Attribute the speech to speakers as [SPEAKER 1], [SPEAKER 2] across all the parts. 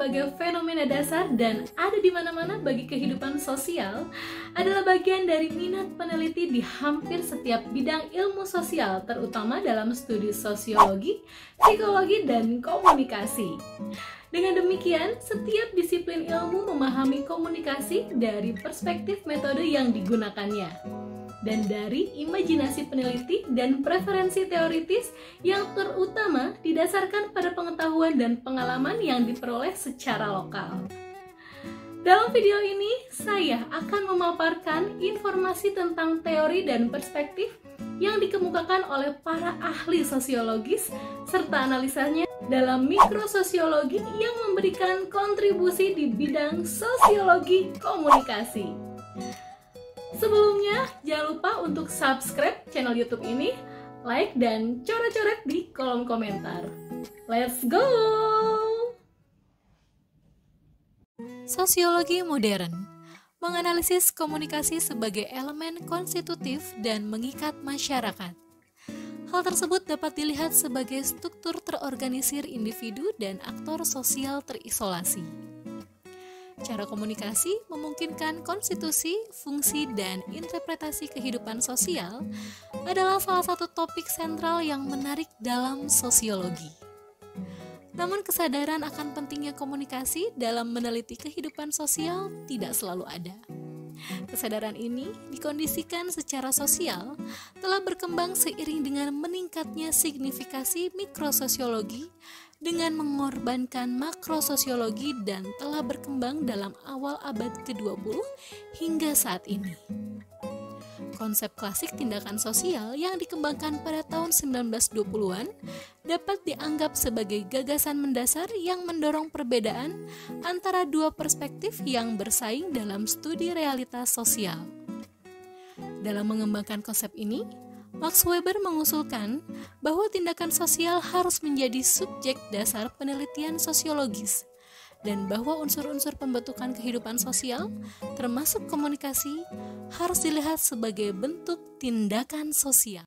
[SPEAKER 1] sebagai fenomena dasar dan ada di mana-mana bagi kehidupan sosial adalah bagian dari minat peneliti di hampir setiap bidang ilmu sosial, terutama dalam studi sosiologi, psikologi, dan komunikasi. Dengan demikian, setiap disiplin ilmu memahami komunikasi dari perspektif metode yang digunakannya, dan dari imajinasi peneliti dan preferensi teoritis yang terutama didasarkan pada pengetahuan dan pengalaman yang diperoleh secara lokal. Dalam video ini, saya akan memaparkan informasi tentang teori dan perspektif yang dikemukakan oleh para ahli sosiologis serta analisanya dalam mikrososiologi yang memberikan kontribusi di bidang sosiologi komunikasi. Sebelumnya, jangan lupa untuk subscribe channel YouTube ini, like, dan coret-coret di kolom komentar. Let's go! Sosiologi modern menganalisis komunikasi sebagai elemen konstitutif dan mengikat masyarakat. Hal tersebut dapat dilihat sebagai struktur terorganisir individu dan aktor sosial terisolasi. Cara komunikasi memungkinkan konstitusi, fungsi, dan interpretasi kehidupan sosial adalah salah satu topik sentral yang menarik dalam sosiologi. Namun kesadaran akan pentingnya komunikasi dalam meneliti kehidupan sosial tidak selalu ada. Kesadaran ini dikondisikan secara sosial telah berkembang seiring dengan meningkatnya signifikasi mikrososiologi dengan mengorbankan makrososiologi dan telah berkembang dalam awal abad ke-20 hingga saat ini. Konsep klasik tindakan sosial yang dikembangkan pada tahun 1920-an dapat dianggap sebagai gagasan mendasar yang mendorong perbedaan antara dua perspektif yang bersaing dalam studi realitas sosial. Dalam mengembangkan konsep ini, Max Weber mengusulkan bahwa tindakan sosial harus menjadi subjek dasar penelitian sosiologis dan bahwa unsur-unsur pembentukan kehidupan sosial, termasuk komunikasi, harus dilihat sebagai bentuk tindakan sosial.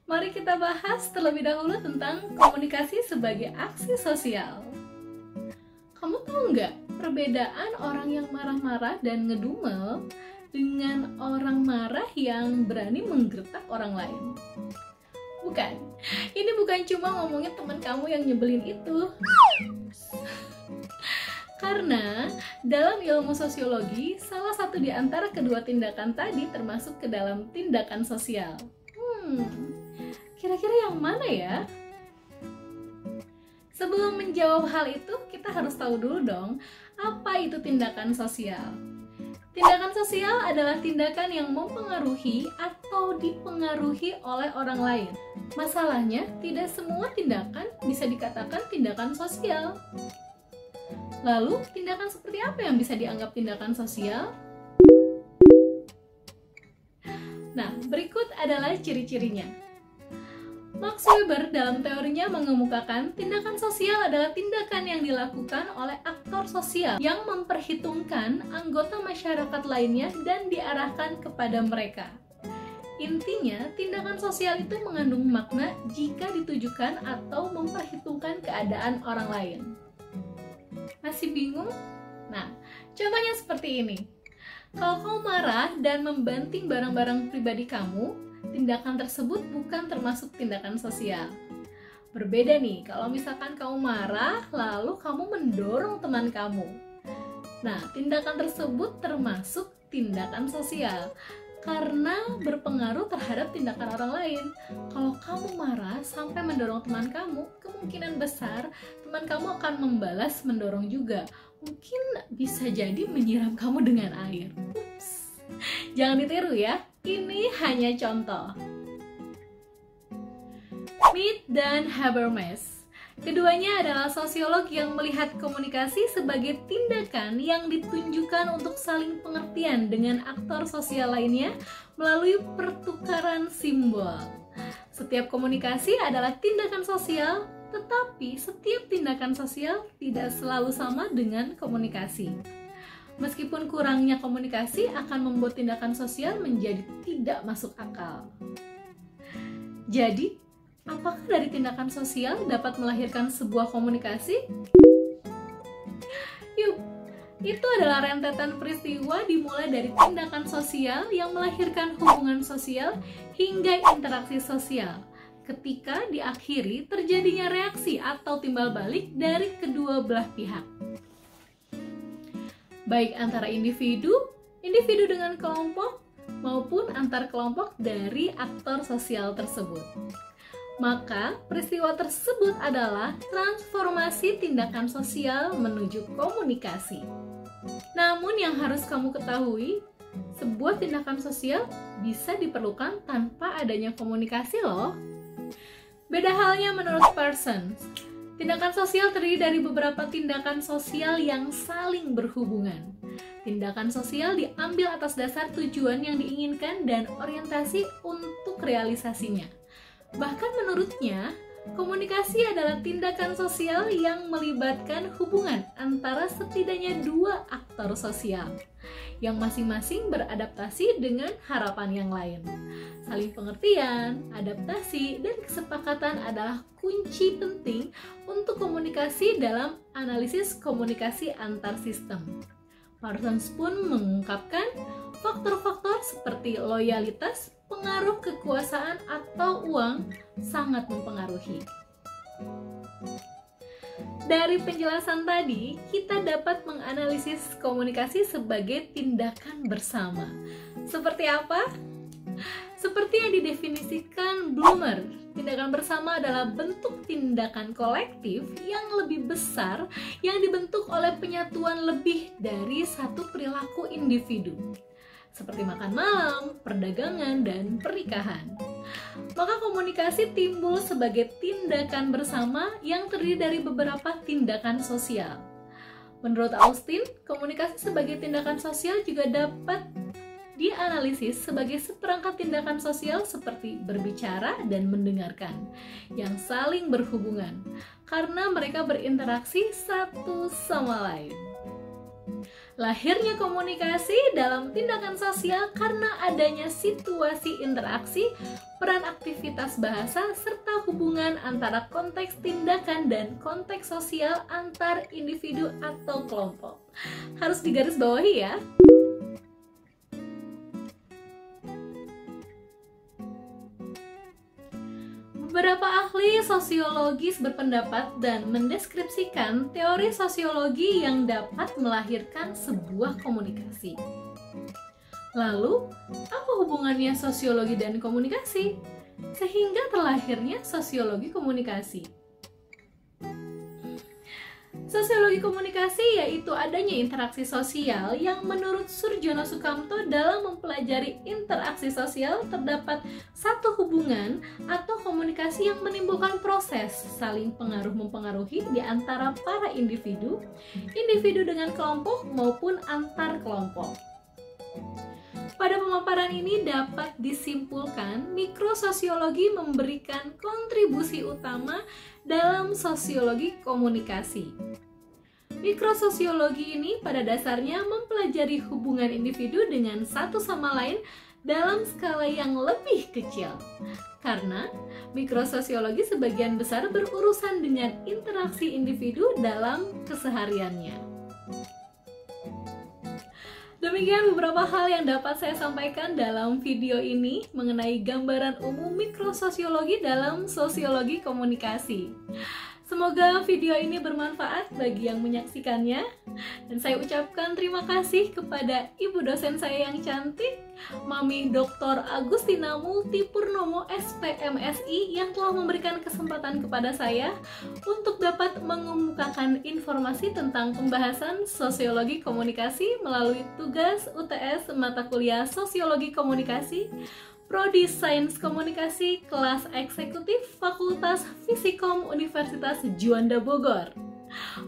[SPEAKER 1] Mari kita bahas terlebih dahulu tentang komunikasi sebagai aksi sosial. Kamu tahu nggak perbedaan orang yang marah-marah dan ngedumel dengan orang marah yang berani menggertak orang lain? Bukan, ini bukan cuma ngomongin teman kamu yang nyebelin itu. Karena dalam ilmu sosiologi, salah satu di antara kedua tindakan tadi termasuk ke dalam tindakan sosial. Kira-kira yang mana ya? Sebelum menjawab hal itu, kita harus tahu dulu dong, apa itu tindakan sosial? Tindakan sosial adalah tindakan yang mempengaruhi atau dipengaruhi oleh orang lain. Masalahnya, tidak semua tindakan bisa dikatakan tindakan sosial. Lalu, tindakan seperti apa yang bisa dianggap tindakan sosial? Nah, berikut adalah ciri-cirinya. Max Weber dalam teorinya mengemukakan tindakan sosial adalah tindakan yang dilakukan oleh aktor sosial yang memperhitungkan anggota masyarakat lainnya dan diarahkan kepada mereka. Intinya, tindakan sosial itu mengandung makna jika ditujukan atau memperhitungkan keadaan orang lain. Masih bingung? Nah, contohnya seperti ini. Kalau kamu marah dan membanting barang-barang pribadi kamu, tindakan tersebut bukan termasuk tindakan sosial. Berbeda nih, kalau misalkan kamu marah, lalu kamu mendorong teman kamu. Nah, tindakan tersebut termasuk tindakan sosial karena berpengaruh terhadap tindakan orang lain. Kalau kamu marah sampai mendorong teman kamu, kemungkinan besar teman kamu akan membalas mendorong juga. Mungkin bisa jadi menyiram kamu dengan air. Ups. Jangan ditiru ya, ini hanya contoh. Mead dan Habermas. Keduanya adalah sosiolog yang melihat komunikasi sebagai tindakan yang ditunjukkan untuk saling pengertian dengan aktor sosial lainnya melalui pertukaran simbol. Setiap komunikasi adalah tindakan sosial, tetapi setiap tindakan sosial tidak selalu sama dengan komunikasi. Meskipun kurangnya komunikasi akan membuat tindakan sosial menjadi tidak masuk akal. Jadi, apakah dari tindakan sosial dapat melahirkan sebuah komunikasi? Yuk, itu adalah rentetan peristiwa dimulai dari tindakan sosial yang melahirkan hubungan sosial hingga interaksi sosial. Ketika diakhiri terjadinya reaksi atau timbal balik dari kedua belah pihak. Baik antara individu dengan kelompok, maupun antar kelompok dari aktor sosial tersebut. Maka, peristiwa tersebut adalah transformasi tindakan sosial menuju komunikasi. Namun yang harus kamu ketahui, sebuah tindakan sosial bisa diperlukan tanpa adanya komunikasi loh. Beda halnya menurut Parsons. Tindakan sosial terdiri dari beberapa tindakan sosial yang saling berhubungan. Tindakan sosial diambil atas dasar tujuan yang diinginkan dan orientasi untuk realisasinya. Bahkan menurutnya, komunikasi adalah tindakan sosial yang melibatkan hubungan antara setidaknya dua aktor sosial yang masing-masing beradaptasi dengan harapan yang lain. Saling pengertian, adaptasi, dan kesepakatan adalah kunci penting untuk komunikasi dalam analisis komunikasi antar sistem. Parsons pun mengungkapkan faktor-faktor seperti loyalitas, pengaruh kekuasaan, atau uang sangat mempengaruhi. Dari penjelasan tadi, kita dapat menganalisis komunikasi sebagai tindakan bersama. Seperti apa? Seperti yang didefinisikan Blumer, tindakan bersama adalah bentuk tindakan kolektif yang lebih besar yang dibentuk oleh penyatuan lebih dari satu perilaku individu, seperti makan malam, perdagangan, dan pernikahan. Maka komunikasi timbul sebagai tindakan bersama yang terdiri dari beberapa tindakan sosial. Menurut Austin, komunikasi sebagai tindakan sosial juga dapat dianalisis sebagai seperangkat tindakan sosial seperti berbicara dan mendengarkan yang saling berhubungan karena mereka berinteraksi satu sama lain. Lahirnya komunikasi dalam tindakan sosial karena adanya situasi interaksi, peran aktivitas bahasa, serta hubungan antara konteks tindakan dan konteks sosial antar individu atau kelompok. Harus digarisbawahi ya. Beberapa ahli sosiologis berpendapat dan mendeskripsikan teori sosiologi yang dapat melahirkan sebuah komunikasi. Lalu, apa hubungannya sosiologi dan komunikasi? Sehingga terlahirnya sosiologi komunikasi. Sosiologi komunikasi yaitu adanya interaksi sosial yang menurut Surjono Sukamto dalam mempelajari interaksi sosial terdapat satu hubungan atau komunikasi yang menimbulkan proses saling pengaruh-mempengaruhi di antara para individu, individu dengan kelompok maupun antar kelompok. Pada pemaparan ini dapat disimpulkan mikrososiologi memberikan kontribusi utama dalam sosiologi komunikasi. Mikrososiologi ini pada dasarnya mempelajari hubungan individu dengan satu sama lain dalam skala yang lebih kecil. Karena mikrososiologi sebagian besar berurusan dengan interaksi individu dalam kesehariannya. Demikian beberapa hal yang dapat saya sampaikan dalam video ini mengenai gambaran umum mikrososiologi dalam sosiologi komunikasi. Semoga video ini bermanfaat bagi yang menyaksikannya. Dan saya ucapkan terima kasih kepada ibu dosen saya yang cantik, Mami Dr. Agustina Multipurnomo SPMSI, yang telah memberikan kesempatan kepada saya untuk dapat mengemukakan informasi tentang pembahasan sosiologi komunikasi melalui tugas UTS mata kuliah Sosiologi Komunikasi Prodi Sains Komunikasi kelas eksekutif Fakultas Fisikom Universitas Juanda Bogor.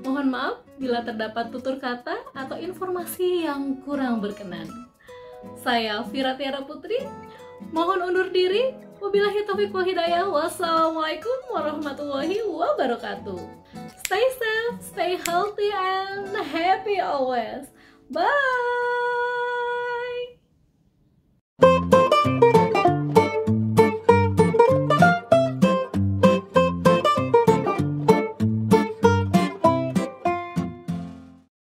[SPEAKER 1] Mohon maaf bila terdapat tutur kata atau informasi yang kurang berkenan. Saya Vira Tiara Putri, mohon undur diri. Wabillahi taufiq wal hidayah. Wassalamualaikum warahmatullahi wabarakatuh. Stay safe, stay healthy, and happy always. Bye!